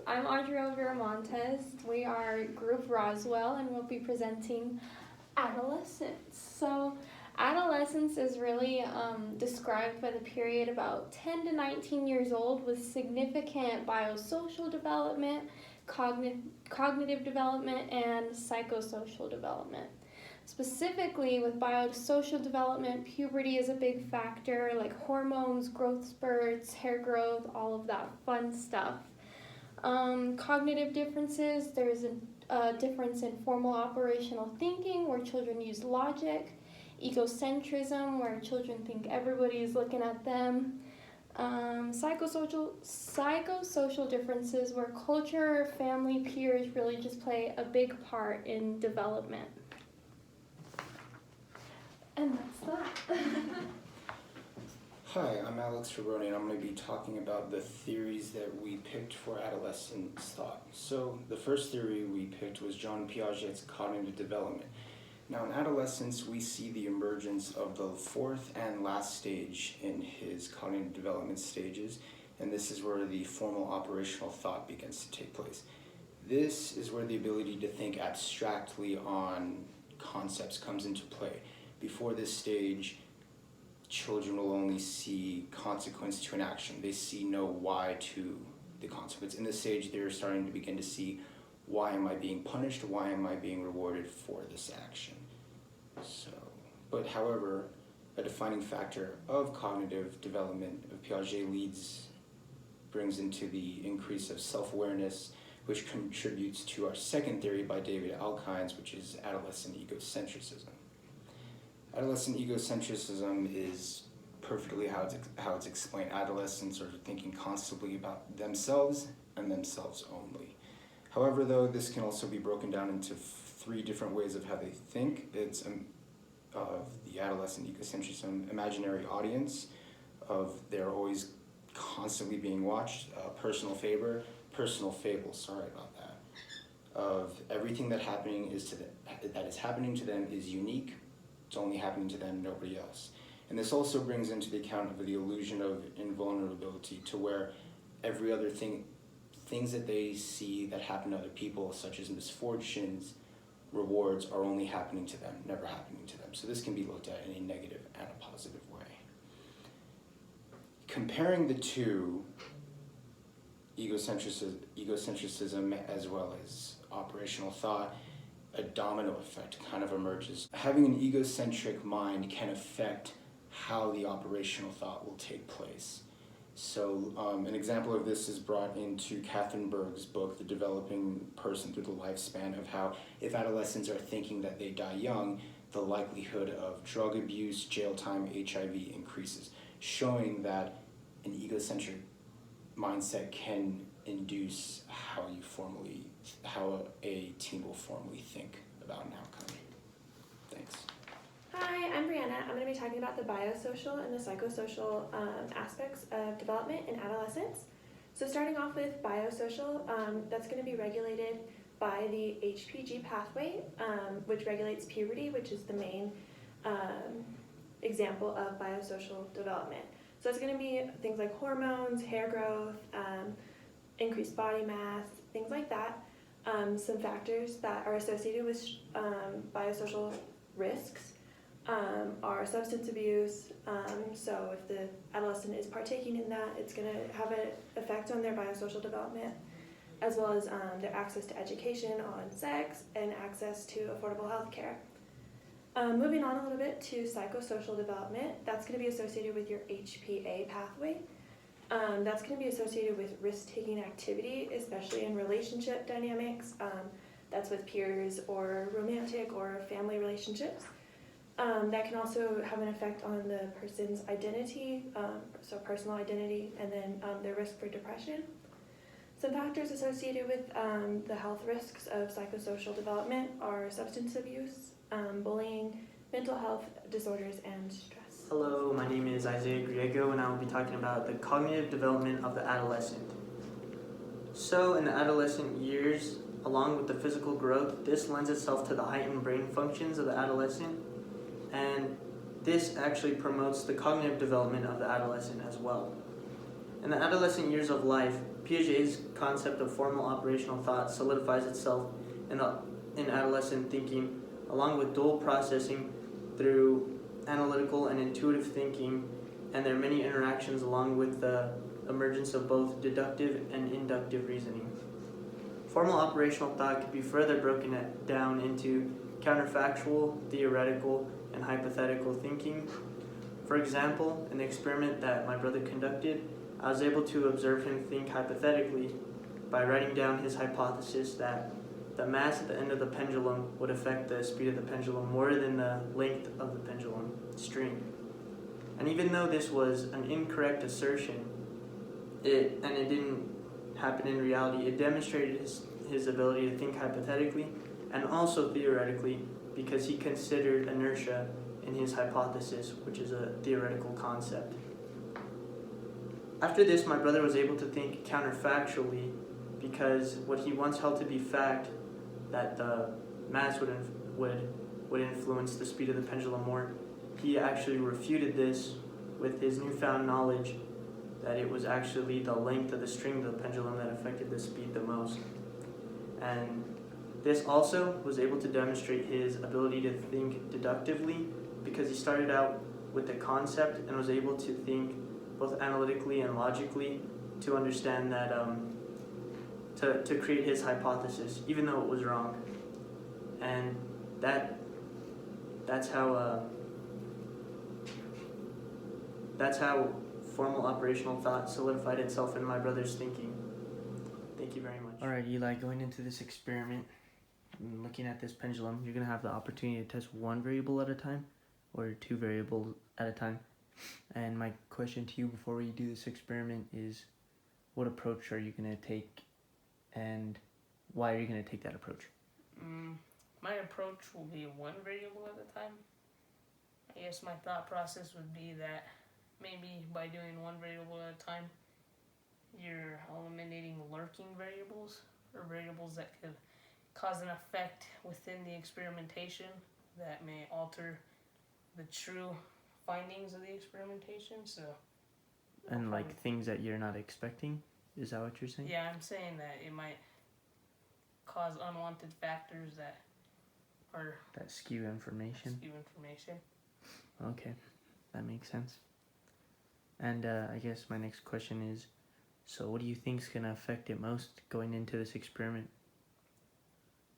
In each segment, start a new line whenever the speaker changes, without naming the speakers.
I'm Audrey Viramontes. We are Group Roswell and we'll be presenting Adolescents. So adolescence is really described by the period about 10 to 19 years old with significant biosocial development, cognitive development, and psychosocial development. Specifically with biosocial development, puberty is a big factor, like hormones, growth spurts, hair growth, all of that fun stuff. Cognitive differences, there's a difference in formal operational thinking where children use logic, egocentrism where children think everybody is looking at them, psychosocial differences where culture, family, peers really just play a big part in development. And that's that.
Hi, I'm Alex Ferroni, and I'm going to be talking about the theories that we picked for adolescent thought. So the first theory we picked was Jean Piaget's cognitive development. Now in adolescence, we see the emergence of the fourth and last stage in his cognitive development stages, and this is where the formal operational thought begins to take place. This is where the ability to think abstractly on concepts comes into play. Before this stage, children will only see consequence to an action. They see no why to the consequence. In this stage, they're starting to begin to see, why am I being punished? Why am I being rewarded for this action? But however, a defining factor of cognitive development of Piaget brings into the increase of self-awareness, which contributes to our second theory by David Alkynes, which is adolescent egocentrism. Adolescent egocentrism is perfectly how it's explained. Adolescents are thinking constantly about themselves and themselves only. However, though, this can also be broken down into three different ways of how they think. It's of the adolescent egocentrism, imaginary audience, of they're always constantly being watched, personal fable, sorry about that, of everything that is happening to them is unique. It's only happening to them, nobody else. And this also brings into the account of the illusion of invulnerability, to where every other things that they see that happen to other people, such as misfortunes, rewards, are only happening to them, never happening to them. So this can be looked at in a negative and a positive way. Comparing the two, egocentrism as well as operational thought, a domino effect kind of emerges. Having an egocentric mind can affect how the operational thought will take place. So an example of this is brought into Catherine Berg's book, The Developing Person Through the Lifespan, of how if adolescents are thinking that they die young, the likelihood of drug abuse, jail time, HIV increases, showing that an egocentric mindset can induce how a teen will formally think about an outcome. Thanks.
Hi, I'm Brianna. I'm going to be talking about the biosocial and the psychosocial aspects of development in adolescence. So starting off with biosocial, that's going to be regulated by the HPG pathway, which regulates puberty, which is the main example of biosocial development. So it's going to be things like hormones, hair growth, increased body mass, things like that. Some factors that are associated with biosocial risks are substance abuse. So if the adolescent is partaking in that, it's going to have an effect on their biosocial development, as well as their access to education on sex and access to affordable health care. Moving on a little bit to psychosocial development, that's going to be associated with your HPA pathway. That's going to be associated with risk-taking activity, especially in relationship dynamics. That's with peers or romantic or family relationships. That can also have an effect on the person's identity, so personal identity, and then their risk for depression. Some factors associated with the health risks of psychosocial development are substance abuse, bullying, mental health disorders, and stress.
Hello, my name is Isaiah Griego, and I will be talking about the cognitive development of the adolescent. So in the adolescent years, along with the physical growth, this lends itself to the heightened brain functions of the adolescent, and this actually promotes the cognitive development of the adolescent as well. In the adolescent years of life, Piaget's concept of formal operational thought solidifies itself in adolescent thinking, along with dual processing through analytical and intuitive thinking, and their many interactions along with the emergence of both deductive and inductive reasoning. Formal operational thought could be further broken down into counterfactual, theoretical, and hypothetical thinking. For example, in the experiment that my brother conducted, I was able to observe him think hypothetically by writing down his hypothesis that the mass at the end of the pendulum would affect the speed of the pendulum more than the length of the pendulum string. And even though this was an incorrect assertion, it didn't happen in reality, it demonstrated his ability to think hypothetically and also theoretically, because he considered inertia in his hypothesis, which is a theoretical concept. After this, my brother was able to think counterfactually, because what he once held to be fact, that the mass would influence the speed of the pendulum more, he actually refuted this with his newfound knowledge that it was actually the length of the string of the pendulum that affected the speed the most. And this also was able to demonstrate his ability to think deductively, because he started out with the concept and was able to think both analytically and logically to understand that, to create his hypothesis, even though it was wrong. And that's how formal operational thought solidified itself in my brother's thinking. Thank you very much. Alright, Eli, going into this experiment, looking at this pendulum, you're going to have the opportunity to test one variable at a time or two variables at a time. And my question to you before we do this experiment is, what approach are you going to take and why are you going to take that approach?
My approach will be one variable at a time. I guess my thought process would be that maybe by doing one variable at a time, you're eliminating lurking variables, or variables that could cause an effect within the experimentation that may alter the true findings of the experimentation. So,
and like things that you're not expecting? Is that what you're saying?
Yeah, I'm saying that it might cause unwanted factors that
skew information. Okay, that makes sense. And I guess my next question is, so what do you think is going to affect it most going into this experiment?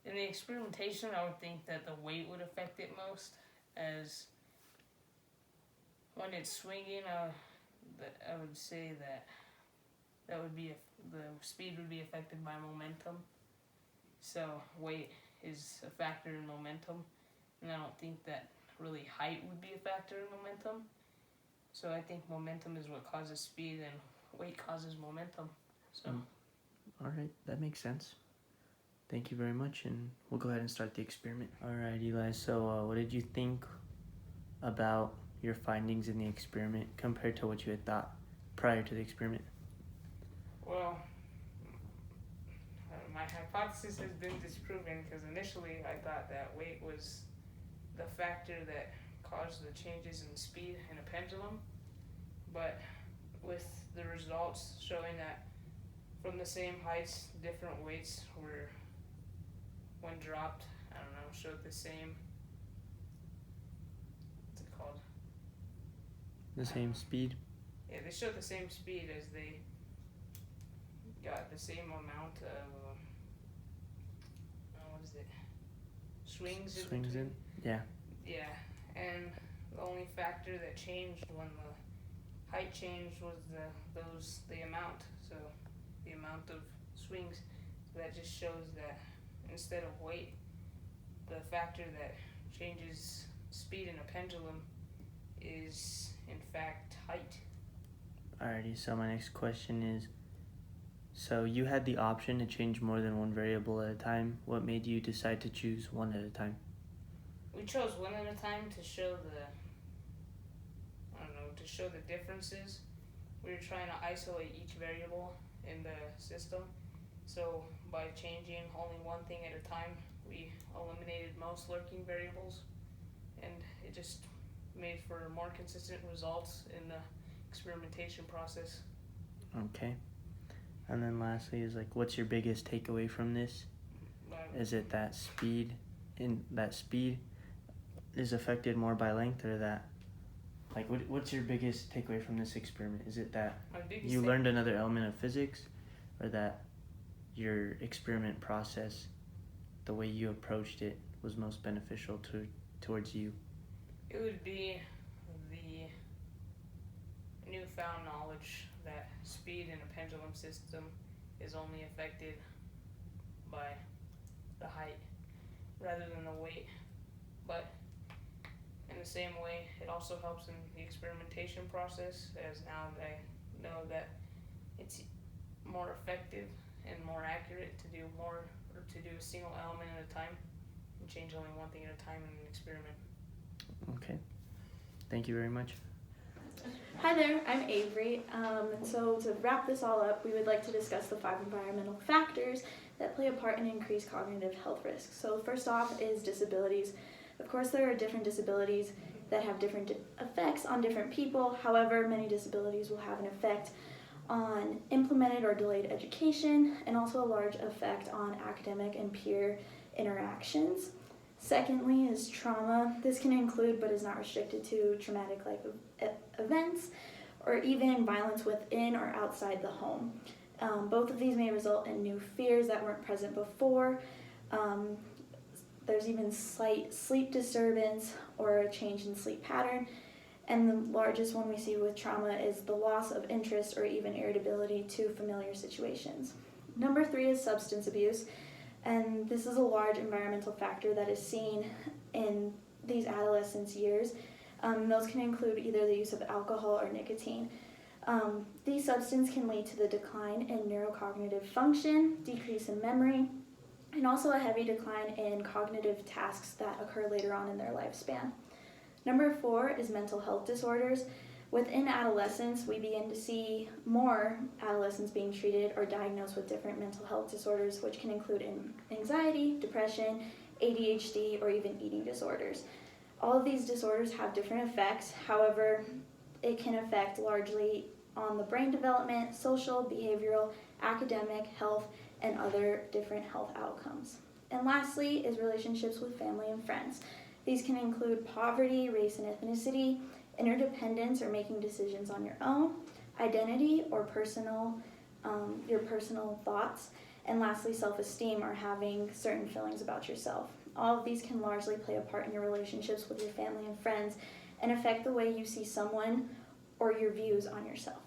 In the experimentation, I would think that the weight would affect it most, as when it's swinging, I would say that would be the speed would be affected by momentum. So weight is a factor in momentum, and I don't think that really height would be a factor in momentum. So I think momentum is what causes speed, and weight causes momentum. So.
Alright, that makes sense. Thank you very much, and we'll go ahead and start the experiment. Alright, Eli, so what did you think about your findings in the experiment compared to what you had thought prior to the experiment?
Well, my hypothesis has been disproven, because initially I thought that weight was the factor that caused the changes in speed in a pendulum, but with the results showing that from the same heights, different weights were, when dropped, showed the same, what's it called?
The same speed?
Yeah, they showed the same speed as they got the same amount of, swings
in? Yeah.
Yeah, and the only factor that changed when the height changed was the amount, so the amount of swings. So that just shows that instead of weight, the factor that changes speed in a pendulum is in fact height.
Alrighty, so my next question is, so you had the option to change more than one variable at a time. What made you decide to choose one at a time?
We chose one at a time to show the differences. We were trying to isolate each variable in the system. So by changing only one thing at a time, we eliminated most lurking variables, and it just made for more consistent results in the experimentation process.
Okay. And then lastly is like, what's your biggest takeaway from this? Is it that speed is affected more by length, or that, like, what's your biggest takeaway from this experiment? Is it that you learned another element of physics, or that your experiment process, the way you approached it, was most beneficial towards you?
It would be the newfound knowledge that speed in a pendulum system is only affected by the height rather than the weight. But in the same way, it also helps in the experimentation process, as now that I know that it's more effective and more accurate to do a single element at a time and change only one thing at a time in an experiment.
Okay. Thank you very much.
Hi there, I'm Avery. And so to wrap this all up, we would like to discuss the 5 environmental factors that play a part in increased cognitive health risks. So first off is disabilities. Of course, there are different disabilities that have different effects on different people. However, many disabilities will have an effect on implemented or delayed education, and also a large effect on academic and peer interactions. Secondly is trauma. This can include, but is not restricted to, traumatic life events, or even violence within or outside the home. Both of these may result in new fears that weren't present before. There's even slight sleep disturbance or a change in sleep pattern. And the largest one we see with trauma is the loss of interest or even irritability to familiar situations. Number 3 is substance abuse. And this is a large environmental factor that is seen in these adolescence years. Those can include either the use of alcohol or nicotine. These substances can lead to the decline in neurocognitive function, decrease in memory, and also a heavy decline in cognitive tasks that occur later on in their lifespan. Number 4 is mental health disorders. Within adolescence, we begin to see more adolescents being treated or diagnosed with different mental health disorders, which can include anxiety, depression, ADHD, or even eating disorders. All of these disorders have different effects. However, it can affect largely on the brain development, social, behavioral, academic, health, and other different health outcomes. And lastly is relationships with family and friends. These can include poverty, race and ethnicity, interdependence or making decisions on your own, identity or your personal thoughts, and lastly self-esteem or having certain feelings about yourself. All of these can largely play a part in your relationships with your family and friends and affect the way you see someone or your views on yourself.